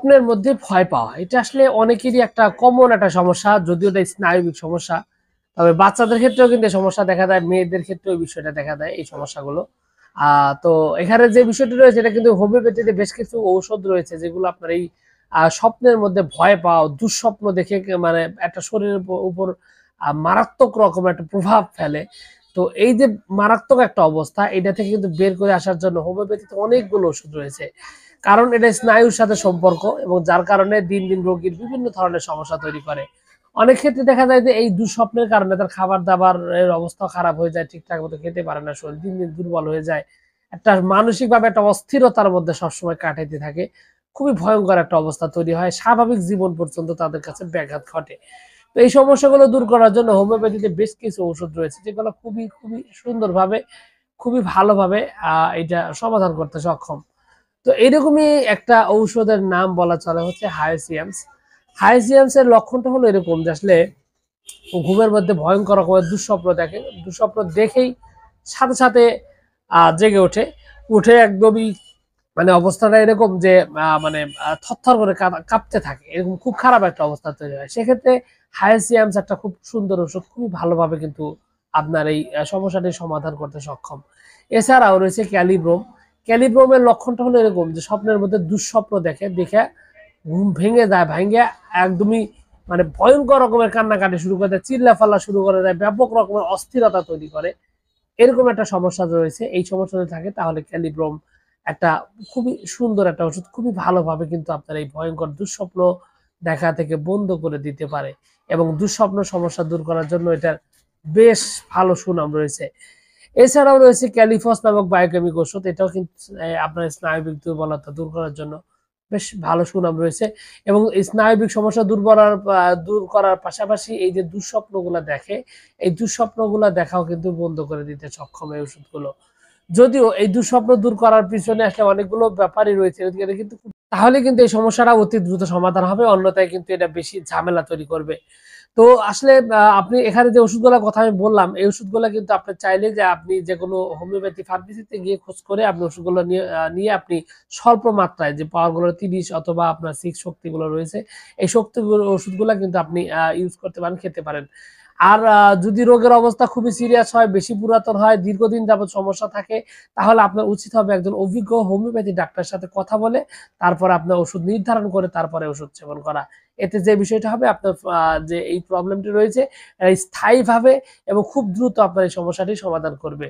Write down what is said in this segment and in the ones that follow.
স্বপ্নের মধ্যে ভয় পাওয়া এটা আসলে অনেকেরই একটা কমন একটা সমস্যা, যদিও এটা স্নায়বিক সমস্যা। তবে বাচ্চাদের ক্ষেত্রেও কিন্তু এই সমস্যা দেখা যায়, মেয়েদের ক্ষেত্রেও এই বিষয়টা দেখা দেয়, এই সমস্যাগুলো। তো এখানে যে বিষয়টি রয়েছে এটা কিন্তু হোমিওপ্যাথিতে বেশ কিছু ঔষধ রয়েছে যেগুলো আপনার এই স্বপ্নের মধ্যে ভয় পাওয়া, দুঃস্বপ্ন দেখে মানে একটা শরীরের উপর মারাত্মক রকম একটা প্রভাব ফেলে। তো এই যে মারাত্মক একটা অবস্থা, এটা থেকে কিন্তু বের করে আসার জন্য হোমিওপ্যাথিতে অনেকগুলো ওষুধ রয়েছে। কারণ এটা স্নায়ুর সাথে সম্পর্ক এবং যার কারণে দিন দিন রোগীর বিভিন্ন ধরনের সমস্যা তৈরি করে। অনেক ক্ষেত্রে দেখা যায় যে এই দুঃস্বপ্নের কারণে তার খাবার দাবারের অবস্থা খারাপ হয়ে যায়, ঠিকঠাক মতো খেতে পারে না, শরীর দিন দিন দুর্বল হয়ে যায়, একটা মানসিকভাবে একটা অস্থিরতার মধ্যে সবসময় কাটাইতে থাকে। খুবই ভয়ঙ্কর একটা অবস্থা তৈরি হয়, স্বাভাবিক জীবন পর্যন্ত তাদের কাছে ব্যাঘাত ঘটে। তো এই সমস্যাগুলো দূর করার জন্য হোমিওপ্যাথিতে বেশ কিছু ওষুধ রয়েছে যেগুলো খুবই খুবই সুন্দরভাবে, খুবই ভালোভাবে এটা সমাধান করতে সক্ষম। তো এরকমই একটা ঔষধের নাম বলা চলে হচ্ছে হায়াসিয়ামস। হায়াসিয়ামস এর লক্ষণটা হলো এরকম যে আসলে ঘুমের মধ্যে ভয়ঙ্কর রকমের দুঃস্বপ্ন দেখে, দুঃস্বপ্ন দেখেই সাথে সাথে জেগে ওঠে, উঠে একদমই মানে অবস্থাটা এরকম যে মানে থরথর করে কাঁপতে থাকে, এরকম খুব খারাপ একটা অবস্থা তৈরি হয়। সেক্ষেত্রে হায়াসিয়ামস একটা খুব সুন্দর ওষুধ, খুবই ভালোভাবে কিন্তু আপনার এই সমস্যাটি সমাধান করতে সক্ষম। এছাড়াও রয়েছে ক্যালিব্রোম। ক্যালিব্রোমের লক্ষণটা হলো এরকম যে স্বপ্নের মধ্যে দুঃস্বপ্ন দেখে, দেখে ঘুম ভেঙে যায়, ভেঙে একদমই মানে ভয়ঙ্কর রকমের কান্নাকাটি শুরু করে দেয়, চিল্লাফাল্লা শুরু করে দেয়, ব্যাপক রকমের অস্থিরতা তৈরি করে। এরকম একটা সমস্যা রয়েছে। এই সমস্যা যদি থাকে তাহলে ক্যালিব্রোম একটা খুবই সুন্দর একটা ওষুধ, খুবই ভালোভাবে কিন্তু আপনার এই ভয়ঙ্কর দুঃস্বপ্ন দেখা থেকে বন্ধ করে দিতে পারে এবং দুঃস্বপ্ন সমস্যা দূর করার জন্য এটার বেশ ভালো সুনাম রয়েছে। এছাড়াও রয়েছে ক্যালিফস নামক বায়োকেমিক ওষুধ, এটাও কিন্তু আপনার স্নায়বিক দুর্বলতা দূর করার জন্য বেশ ভালো সুনাম রয়েছে এবং স্নায়বিক সমস্যা দূর করার পাশাপাশি এই যে দুঃস্বপ্নগুলা দেখে, এই দুঃস্বপ্নগুলা দেখাও কিন্তু বন্ধ করে দিতে সক্ষম এই ওষুধগুলো। যদিও এই দুঃস্বপ্ন দূর করার পিছনে আসলে অনেকগুলো ব্যাপারই রয়েছে, এটা কিন্তু তাহলে কিন্তু এই সমস্যাটা অতি দ্রুত সমাধান হবে, অন্যথায় কিন্তু এটা বেশি ঝামেলা তৈরি করবে। তো আসলে আপনি এখানে যে ওষুধগুলোর কথা আমি বললাম, এই ওষুধগুলো কিন্তু আপনি চাইলে যে আপনি যেকোনো হোমিওপ্যাথি ফার্মেসিতে গিয়ে খোঁজ করে আপনি ওষুধগুলো নিয়ে আপনি স্বল্প মাত্রায় যে পাওয়ারগুলো ৩০ অথবা আপনার 6 শক্তিগুলো রয়েছে, এই শক্তিগুলো ওষুধগুলা কিন্তু আপনি ইউজ করতে পারেন, খেতে পারেন। আর যদি রোগের অবস্থা খুবই সিরিয়াস হয়, বেশি পুরাতন হয়, দীর্ঘদিন যাবৎ সমস্যা থাকে, তাহলে আপনার উচিত হবে একজন অভিজ্ঞ হোমিওপ্যাথি ডাক্তারের সাথে কথা বলে তারপরে আপনার ওষুধ নির্ধারণ করে তারপরে ওষুধ সেবন করা। এতে যে বিষয়টা হবে আপনার যে এই প্রবলেমটি রয়েছে স্থায়ীভাবে এবং খুব দ্রুত আপনার এই সমস্যাটি সমাধান করবে।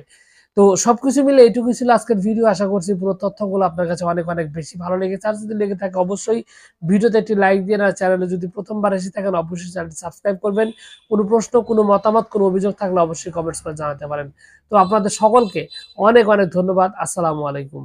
তো সবকিছু মিলে এইটুকুই ছিল আজকের ভিডিও। আশা করছি পুরো তথ্যগুলো আপনার কাছে অনেক অনেক বেশি ভালো লেগেছে। আর যদি লেগে থাকে অবশ্যই ভিডিওতে একটি লাইক দিয়ে, আর চ্যানেলে যদি প্রথমবার এসে থাকেন অবশ্যই চ্যানেলটি সাবস্ক্রাইব করবেন। কোনো প্রশ্ন, কোনো মতামত, কোনো অভিযোগ থাকলে অবশ্যই কমেন্টস করে জানাতে পারেন। তো আপনাদের সকলকে অনেক অনেক ধন্যবাদ। আসসালামু আলাইকুম।